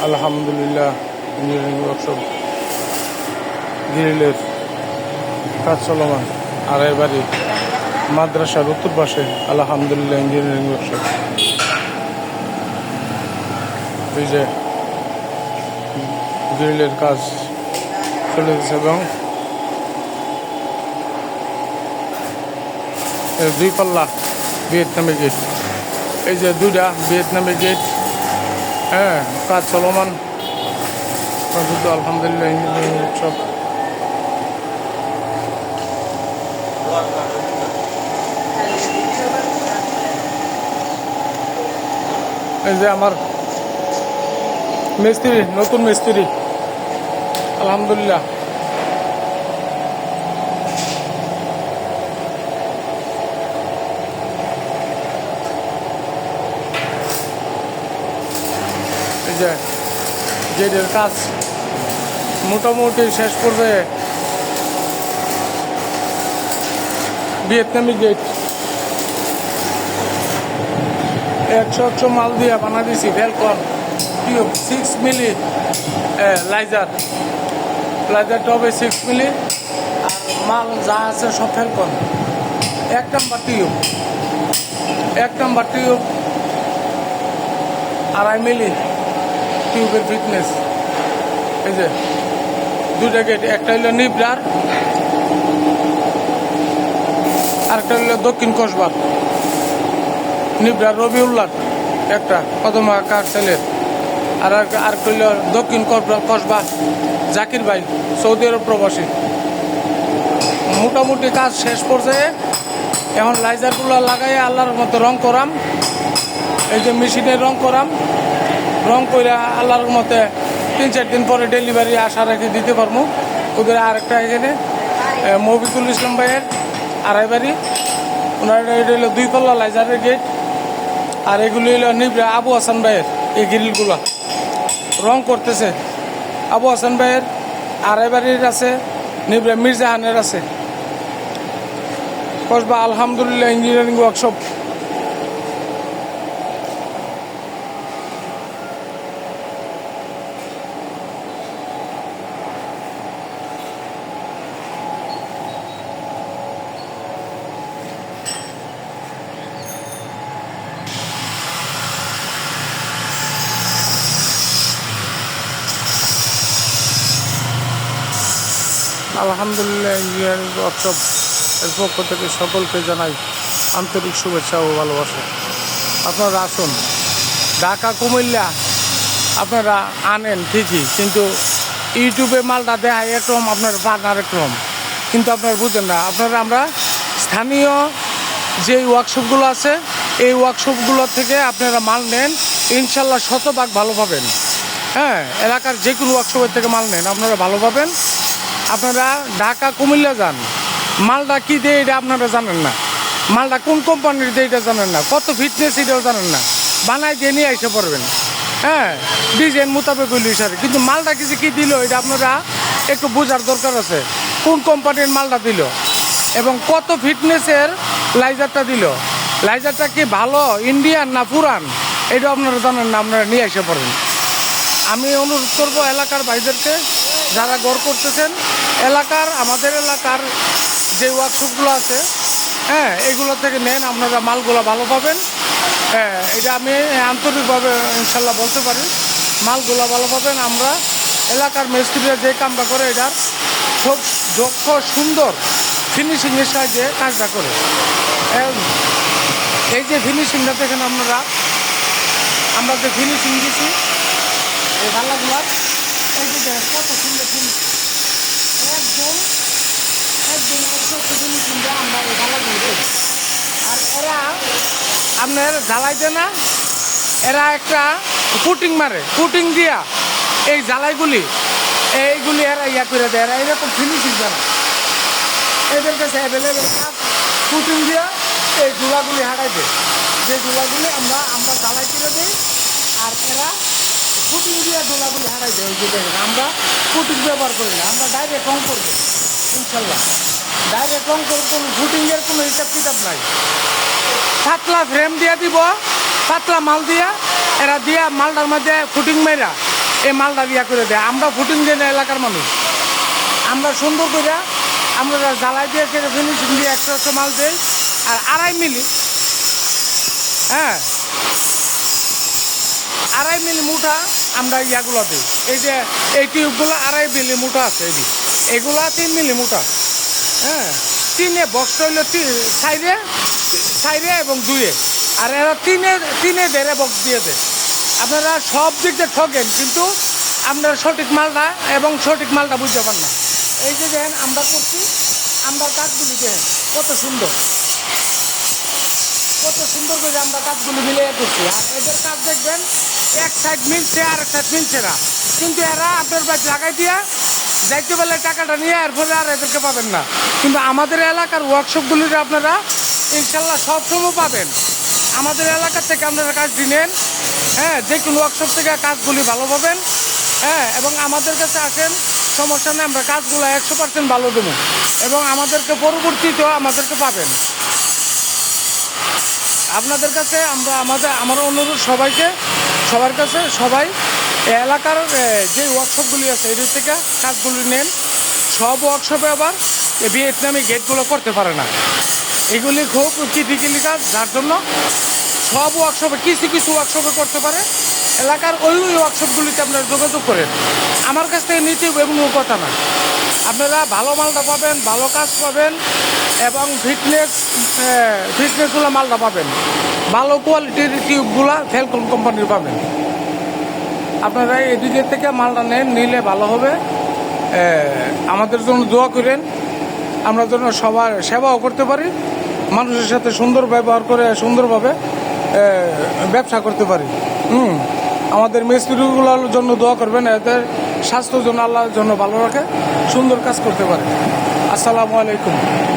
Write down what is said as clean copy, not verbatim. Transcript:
আলহামদুলিল্লাহ engineering workshop গ্রিলের কাজ চলমান। আড়াই বাড়ি মাদ্রাসার উত্তর পাশে আলহামদুলিল্লাহ ইঞ্জিনিয়ারিং ওয়ার্কশপ। এই যে গ্রিলের কাজ চলেছে এবং দুই পাল্লা ভিয়েতনামি গেট, এই যে দুইটা ভিয়েতনামি গেট, হ্যাঁ কাজ চলমান। আলহামদুলিল্লাহ ইঞ্জিনিয়ারিং ওয়ার্কশপ। এই যে আমার মিস্ত্রি, নতুন মিস্ত্রি, আলহামদুলিল্লাহ। এই যে গেটের কাজ মোটামুটি শেষ পর্যায়ে। ভিয়েতনামি গেট 100 মাল দিয়ে বানা দিছি। ভ্যালকন টিউব 6 মিলি লাইজার টবে 6 মিলি, আর মাল যা আছে সব ভ্যালকন। 1 নাম্বার টিউব 2.5 মিলি টিউবের ফিটনেস। এই যে দুইটা গেট, একটা হইল নিবরার, আরেকটা হইল দক্ষিণ কসবার। নিবরার রবিউল্লাহ একটা কদম আকার ছেলের, আর হইল দক্ষিণ কসবা জাকির ভাই, সৌদি আরব প্রবাসী। মোটামুটি কাজ শেষ পর্যায়ে। এখন লাইজারগুলো লাগাই আল্লাহর মতো রং করাম। এই যে মেশিনে রং করাম, রং করে আল্লাহর মতে 3-4 দিন পরে ডেলিভারি আশা রাখি দিতে পারবো। ওদের আরেকটা এখানে মফিকুল ইসলাম ভাইয়ের আড়াই বাড়ি, ওনার এটা হলো 2 পাল্লা লাইজারের গেট। আর এগুলি হলো নিবরা আবু হাসান ভাইয়ের, এই গ্রিলগুলো রং করতেছে। আবু হাসান ভাইয়ের আড়াই বাড়ির আছে, নিবরা মির্জাহানের আছে। কসবা আলহামদুলিল্লাহ ইঞ্জিনিয়ারিং ওয়ার্কশপ। আলহামদুলিল্লাহ ইঞ্জিনিয়ারিং ওয়ার্কশপ এর পক্ষ থেকে সকলকে জানাই আন্তরিক শুভেচ্ছা ও ভালোবাসা। আপনারা আসুন, ঢাকা কুমিল্লা আপনারা আনেন ঠিকই, কিন্তু ইউটিউবে মালটা দেখায় একরকম, আপনার পার্টনার একরকম, কিন্তু আপনারা বুঝেন না। আমরা স্থানীয় যে ওয়ার্কশপগুলো আছে, এই ওয়ার্কশপগুলো থেকে আপনারা মাল নেন, ইনশাল্লাহ শতভাগ ভালো পাবেন। হ্যাঁ, এলাকার যে কোনো ওয়ার্কশপের থেকে মাল নেন, আপনারা ভালো পাবেন। আপনারা ঢাকা কুমিল্লা যান, মালটা কী দেয় এটা আপনারা জানেন না, মালটা কোন কোম্পানির দেয় এটা জানেন না, কত ফিটনেস এটাও জানেন না, বানাই দিয়ে নিয়ে এসে পড়বেন। হ্যাঁ, ডিজাইন মোতাবেক হইল সারে, কিন্তু মালটা কিছু কী দিল এটা আপনারা একটু বোঝার দরকার আছে। কোন কোম্পানির মালটা দিল এবং কত ফিটনেসের লাইজারটা দিল, লাইজারটা কি ভালো ইন্ডিয়ান না পুরান এটাও আপনারা জানেন না, আপনারা নিয়ে এসে পড়বেন। আমি অনুরোধ করবো এলাকার ভাইদেরকে, যারা ঘর করতেছেন, আমাদের এলাকার যে ওয়ার্কশপগুলো আছে, হ্যাঁ এগুলো থেকে নেন, আপনারা মালগুলো ভালো পাবেন। হ্যাঁ, এটা আমি আন্তরিকভাবে ইনশাল্লাহ বলতে পারি, মালগুলো ভালো পাবেন। আমরা এলাকার মিস্ত্রিরা যে কামটা করে এটার খুব দক্ষ সুন্দর ফিনিশিংয়ের সাহায্যে কাজটা করে। এই যে ফিনিশিংটা দেখেন আপনারা, আমরা যে ফিনিশিং দিচ্ছি এই ভাল্লাগুলার, এই যে দেখেন কত সুন্দর ফিনিশিং, একদম ফিনিশিং দিয়ে আমরা এই ভাল্লাগুলো করি। আর এরা আপনার জ্বালাইতে না, এরা একটা পুটিং মারে, পুটিং দিয়া এই জ্বালাইগুলি এইগুলি এরা ইয়া করে দেয়, এরা এরকম ফিনিশিং দেয় না। এদের কাছে অ্যাভেলেবেল কাজ পুটিং দিয়া এই জুলাগুলি হাঁটাই দেয়, যে জুলাগুলি আমরা জ্বালাই করে দিই, আর এরা পুটিং দিয়ে জুলাগুলি হাঁটাই দেয়। ওই যে দেখেন, আমরা পুটিং ব্যবহার করি না, আমরা ডাইরেক্ট রং করবো ইনশাল্লাহ। ডাইরেক্ট রং করবো, কোনো পুটিংয়ের কোনো হিসাব কিতাব নাই। পাতলা ফ্রেম দিয়ে দিব, পাতলা মাল দিয়া এরা দিয়া মালটার মধ্যে ফুটিং মেরা এই মালটা ইয়া করে দেয়। আমরা ফুটিং দিই না এলাকার মানুষ, আমরা সুন্দর করে আমরা জ্বালাই দিয়ে কেটে ফিনিশিং দিয়ে 100 মাল দিই। আর 2.5 মিলি, হ্যাঁ 2.5 মিলি মুঠা আমরা ইয়াগুলো দিই। এই যে এই টিউবগুলো 2.5 মিলি মুঠা আছে, এগুলা 3 মিলি মুঠা। হ্যাঁ, 3-এ বক্স হইল সাইডে এবং 2-এ, আর এরা 3-এ দেড়ে বক্স দিয়ে দেয়। আপনারা সব দিক দিয়ে ঠকেন, কিন্তু আপনারা সঠিক মালটা এবং সঠিক মালটা বুঝতে পারেন না। এই যে দেখেন আমরা করছি, আমরা কাজগুলি দেখেন কত সুন্দর করে আমরা কাজগুলি মিলিয়ে করছি। আর এদের কাজ দেখবেন এক সাইড মিলছে আর এক সাইড মিলছে না, কিন্তু এরা আপনার বাড়ি লাগাই দিয়া যাইতে পারলে টাকাটা নিয়ে এরপরে আর এদেরকে পাবেন না। কিন্তু আমাদের এলাকার ওয়ার্কশপগুলিতে আপনারা ইনশাল্লাহ সবসময় পাবেন। আমাদের এলাকা থেকে আপনারা কাজটি নেন, হ্যাঁ যে কোনো ওয়ার্কশপ থেকে কাজগুলি ভালো পাবেন। হ্যাঁ, এবং আমাদের কাছে আসেন, সমস্যা নেই, আমরা কাজগুলো 100% ভালো দেবো এবং আমাদেরকে পরবর্তীতেও আমাদেরকে পাবেন। আপনাদের কাছে আমার অনুরোধ সবার কাছে, সবাই এলাকার যে ওয়ার্কশপগুলি আছে এদের থেকে কাজগুলি নেন। সব ওয়ার্কশপে আবার ভিয়েতনামি গেটগুলো করতে পারে না, এগুলি খুব ক্রিটিক্যালি কাজ, যার জন্য সব ওয়ার্কশপে কিছু ওয়ার্কশপে করতে পারে। এলাকার ওই ওয়ার্কশপগুলিতে আপনারা যোগাযোগ করেন, আমার কাছ থেকে নিতে এমন কথা না। আপনারা ভালো মালটা পাবেন, ভালো কাজ পাবেন এবং ফিটনেসগুলো মালটা পাবেন, ভালো কোয়ালিটির টিউবগুলা ফ্যালকন কোম্পানির পাবেন। আপনারা এদিকে থেকে মালটা নিলে ভালো হবে। আমাদের জন্য দোয়া করেন, আমরা যেন সবার সেবাও করতে পারি, মানুষের সাথে সুন্দর ব্যবহার করে সুন্দরভাবে ব্যবসা করতে পারি। আমাদের মিস্ত্রিগুলোর জন্য দোয়া করবেন, এদের স্বাস্থ্যের জন্য আল্লাহর জন্য ভালো রাখে, সুন্দর কাজ করতে পারে। আসসালামু আলাইকুম।